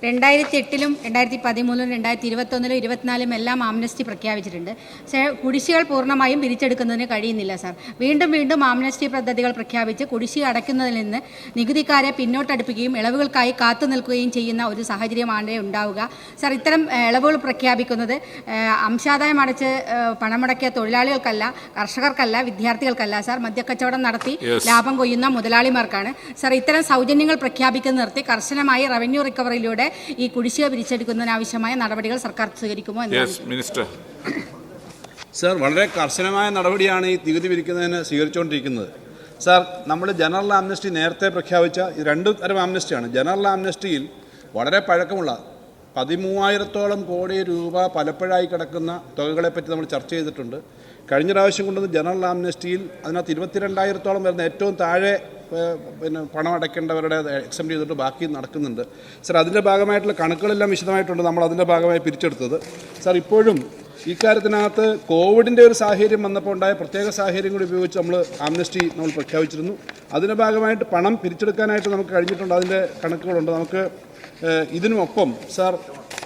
2008-ലും 2013-ലും 2021-ലും 2024-ലും എല്ലാം ആംനസ്റ്റി പ്രഖ്യാപിച്ചിട്ടുണ്ട്. പക്ഷേ കുടിശ്ശികൾ പൂർണ്ണമായും പിരിച്ചെടുക്കുന്നതിന് കഴിയുന്നില്ല സാർ. വീണ്ടും ആംനസ്റ്റി പദ്ധതികൾ പ്രഖ്യാപിച്ച് കുടിശ്ശിക അടയ്ക്കുന്നതിൽ നിന്ന് നികുതിക്കാരെ പിന്നോട്ടടുപ്പിക്കുകയും ഇളവുകൾക്കായി കാത്തു നിൽക്കുകയും ചെയ്യുന്ന ഒരു സാഹചര്യമാണ് ഉണ്ടാവുക. സാർ, ഇത്തരം ഇളവുകൾ പ്രഖ്യാപിക്കുന്നത് അംശാദായം അടച്ച് പണമുടക്കിയ തൊഴിലാളികൾക്കല്ല, കർഷകർക്കല്ല, വിദ്യാർത്ഥികൾക്കല്ല സാർ, മദ്യക്കച്ചവടം നടത്തി ലാഭം കൊയ്യുന്ന മുതലാളിമാർക്കാണ്. സാർ, ഇത്തരം സൗജന്യങ്ങൾ പ്രഖ്യാപിക്കുന്നത് നിർത്തി കർശനമായി റവന്യൂ റിക്കവറിയിലൂടെ ഈ കുടിശ്ശിക പിരിച്ചെടുക്കുന്നതിനാവശ്യമായ നടപടികൾ സർക്കാർ സ്വീകരിക്കുമോ മിനിസ്റ്റർ? സാർ, വളരെ കർശനമായ നടപടിയാണ് ഈ നികുതി പിരിക്കുന്നതിന് സ്വീകരിച്ചുകൊണ്ടിരിക്കുന്നത്. സാർ, നമ്മൾ ജനറൽ ആംനസ്റ്റി നേരത്തെ പ്രഖ്യാപിച്ച രണ്ട് തരം ആംനസ്റ്റിയാണ്. ജനറൽ ആംനസ്റ്റിയിൽ വളരെ പഴക്കമുള്ള 13,000-ഓളം കോടി രൂപ പലപ്പോഴായി കിടക്കുന്ന തുകകളെപ്പറ്റി നമ്മൾ ചർച്ച ചെയ്തിട്ടുണ്ട്. കഴിഞ്ഞ പ്രാവശ്യം കൊണ്ടുവന്ന ജനറൽ ആംനസ്റ്റിയിൽ അതിനകത്ത് 22,000-ഓളം വരുന്ന ഏറ്റവും താഴെ പണം അടയ്ക്കേണ്ടവരുടെ എക്സംപ്റ്റ് ചെയ്തിട്ട് ബാക്കി നടക്കുന്നുണ്ട്. സാർ, അതിൻ്റെ ഭാഗമായിട്ടുള്ള കണക്കുകളെല്ലാം വിശദമായിട്ടുണ്ട്. നമ്മൾ അതിൻ്റെ ഭാഗമായി പിരിച്ചെടുത്തത്. സാർ, ഇപ്പോഴും ഇക്കാര്യത്തിനകത്ത് കോവിഡിൻ്റെ ഒരു സാഹചര്യം വന്നപ്പോൾ ഉണ്ടായ പ്രത്യേക സാഹചര്യം കൂടി ഉപയോഗിച്ച് നമ്മൾ ആംനസ്റ്റി നമ്മൾ പ്രഖ്യാപിച്ചിരുന്നു. അതിൻ്റെ ഭാഗമായിട്ട് പണം പിരിച്ചെടുക്കാനായിട്ട് നമുക്ക് കഴിഞ്ഞിട്ടുണ്ട്. അതിൻ്റെ കണക്കുകളുണ്ട്. നമുക്ക് ഇതിനുമൊപ്പം സാർ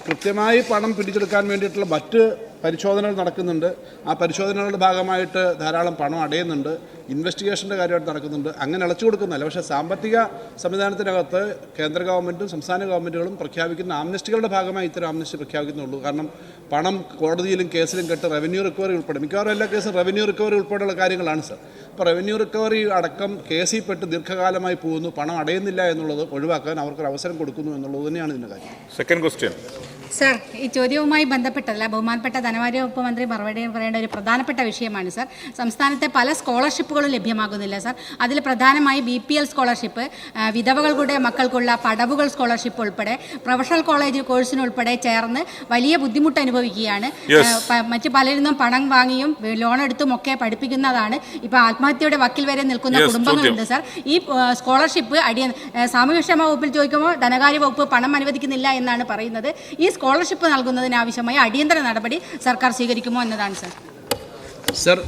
കൃത്യമായി പണം പിടിച്ചെടുക്കാൻ വേണ്ടിയിട്ടുള്ള മറ്റ് പരിശോധനകൾ നടക്കുന്നുണ്ട്. ആ പരിശോധനകളുടെ ഭാഗമായിട്ട് ധാരാളം പണം അടയുന്നുണ്ട്. ഇൻവെസ്റ്റിഗേഷൻ്റെ കാര്യമായിട്ട് നടക്കുന്നുണ്ട്. അങ്ങനെ അടച്ചു കൊടുക്കുന്നതല്ല. പക്ഷേ സാമ്പത്തിക സംവിധാനത്തിനകത്ത് കേന്ദ്ര ഗവൺമെൻറ്റും സംസ്ഥാന ഗവൺമെൻറ്റുകളും പ്രഖ്യാപിക്കുന്ന ആംനസ്റ്റികളുടെ ഭാഗമായി ഇത്തരം ആംനസ്റ്റി പ്രഖ്യാപിക്കുന്നുള്ളൂ. കാരണം പണം കോടതിയിലും കേസിലും കെട്ട് റവന്യൂ റിക്കവറി ഉൾപ്പെടെ മിക്കവാറും എല്ലാ കേസും റവന്യൂ റിക്കവറി ഉൾപ്പെടെയുള്ള കാര്യങ്ങളാണ് സാർ. അപ്പോൾ റവന്യൂ റിക്കവറി അടക്കം കേസിൽ പെട്ട് ദീർഘകാലമായി പോകുന്നു, പണം അടയുന്നില്ല എന്നുള്ളത് ഒഴിവാക്കാൻ അവർക്കൊരു അവസരം കൊടുക്കുന്നു എന്നുള്ളത് തന്നെയാണ് ഇതിൻ്റെ കാര്യം. സെക്കൻഡ് ക്വസ്റ്റ്യൻ സാർ, ഈ ചോദ്യവുമായി ബന്ധപ്പെട്ടല്ല, ബഹുമാനപ്പെട്ട ധനകാര്യ വകുപ്പ് മന്ത്രി മറുപടി പറയേണ്ട ഒരു പ്രധാനപ്പെട്ട വിഷയമാണ് സാർ. സംസ്ഥാനത്തെ പല സ്കോളർഷിപ്പുകളും ലഭ്യമാകുന്നില്ല സാർ. അതിൽ പ്രധാനമായി BPL സ്കോളർഷിപ്പ്, വിധവകളുടെ മക്കൾക്കുള്ള പടവുകൾ സ്കോളർഷിപ്പ് ഉൾപ്പെടെ പ്രൊഫഷണൽ കോളേജ് കോഴ്സിനുൾപ്പെടെ ചേർന്ന് വലിയ ബുദ്ധിമുട്ട് അനുഭവിക്കുകയാണ്. മറ്റ് പലരിന്നും പണം വാങ്ങിയും ലോൺ എടുത്തും ഒക്കെ പഠിപ്പിക്കുന്നതാണ്. ഇപ്പോൾ ആത്മഹത്യയുടെ വക്കിൽ വരെ നിൽക്കുന്ന കുടുംബങ്ങളുണ്ട് സാർ. ഈ സ്കോളർഷിപ്പ് സാമൂഹ്യക്ഷേമ വകുപ്പിൽ ചോദിക്കുമ്പോൾ ധനകാര്യ വകുപ്പ് പണം അനുവദിക്കുന്നില്ല എന്നാണ് പറയുന്നത്. ഈ സ്കോളർഷിപ്പ് നൽകുന്നതിനാവശ്യമായ അടിയന്തര നടപടി സർക്കാർ സ്വീകരിക്കുമോ എന്നതാണ് സാർ. സർ,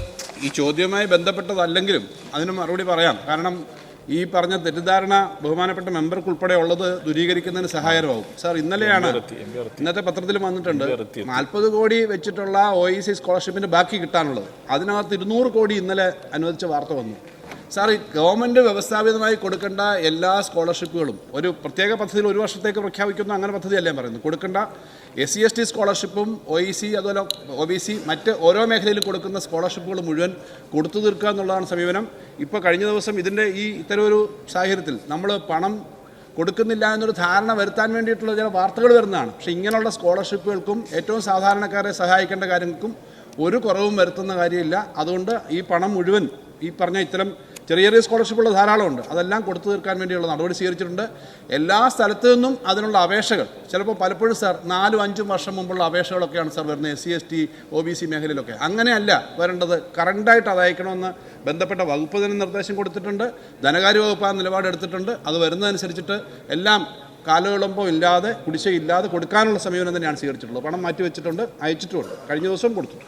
ഈ ചോദ്യവുമായി ബന്ധപ്പെട്ടതല്ലെങ്കിലും അതിന് മറുപടി പറയാം. കാരണം ഈ പറഞ്ഞ തെറ്റിദ്ധാരണ ബഹുമാനപ്പെട്ട മെമ്പർക്കുൾപ്പെടെ ഉള്ളത് ദൂരീകരിക്കുന്നതിന് സഹായകരമാകും. സാർ, ഇന്നത്തെ പത്രത്തിൽ വന്നിട്ടുണ്ട് 40 കോടി വെച്ചിട്ടുള്ള OEC സ്കോളർഷിപ്പിന് ബാക്കി കിട്ടാനുള്ളത്. അതിനകത്ത് 200 കോടി ഇന്നലെ അനുവദിച്ച വാർത്ത വന്നു. സാർ, ഈ ഗവൺമെൻറ് വ്യവസ്ഥാപിതമായി കൊടുക്കേണ്ട എല്ലാ സ്കോളർഷിപ്പുകളും ഒരു പ്രത്യേക പദ്ധതിയിൽ ഒരു വർഷത്തേക്ക് പ്രഖ്യാപിക്കുന്ന അങ്ങനെ പദ്ധതിയല്ല ഞാൻ പറയുന്നത്. കൊടുക്കേണ്ട SC/ST സ്കോളർഷിപ്പും OEC അതുപോലെ OBC മറ്റ് ഓരോ മേഖലയിലും കൊടുക്കുന്ന സ്കോളർഷിപ്പുകൾ മുഴുവൻ കൊടുത്തു തീർക്കുക എന്നുള്ളതാണ് സമീപനം. ഇപ്പോൾ കഴിഞ്ഞ ദിവസം ഇതിൻ്റെ ഇത്തരം ഒരു സാഹചര്യത്തിൽ നമ്മൾ പണം കൊടുക്കുന്നില്ല എന്നൊരു ധാരണ വരുത്താൻ വേണ്ടിയിട്ടുള്ള ചില വാർത്തകൾ വരുന്നതാണ്. പക്ഷേ ഇങ്ങനെയുള്ള സ്കോളർഷിപ്പുകൾക്കും ഏറ്റവും സാധാരണക്കാരെ സഹായിക്കേണ്ട കാര്യങ്ങൾക്കും ഒരു കുറവും വരുത്തുന്ന കാര്യമില്ല. അതുകൊണ്ട് ഈ പണം മുഴുവൻ ഈ പറഞ്ഞ ഇത്തരം ചെറിയ സ്കോളർഷിപ്പുകൾ ധാരാളമുണ്ട്. അതെല്ലാം കൊടുത്തു തീർക്കാൻ വേണ്ടിയുള്ള നടപടി സ്വീകരിച്ചിട്ടുണ്ട്. എല്ലാ സ്ഥലത്തു നിന്നും അതിനുള്ള അപേക്ഷകൾ ചിലപ്പോൾ പലപ്പോഴും സാർ 4-5 വർഷം മുമ്പുള്ള അപേക്ഷകളൊക്കെയാണ് സാർ വരുന്നത്. SC/ST OBC മേഖലയിലൊക്കെ അങ്ങനെയല്ല വരേണ്ടത്. കറണ്ടായിട്ട് അത് അയക്കണമെന്ന് ബന്ധപ്പെട്ട വകുപ്പ് തന്നെ നിർദ്ദേശം കൊടുത്തിട്ടുണ്ട്. ധനകാര്യ വകുപ്പ് ആ നിലപാടെടുത്തിട്ടുണ്ട്. അത് വരുന്നതനുസരിച്ചിട്ട് എല്ലാം കാലവിളമ്പോ ഇല്ലാതെ കുടിശ്ശികയില്ലാതെ കൊടുക്കാനുള്ള സമീപനം തന്നെയാണ് സ്വീകരിച്ചിട്ടുള്ളത്. പണം മാറ്റിവെച്ചിട്ടുണ്ട്, അയച്ചിട്ടുമുണ്ട്. കഴിഞ്ഞ ദിവസം കൊടുത്തു.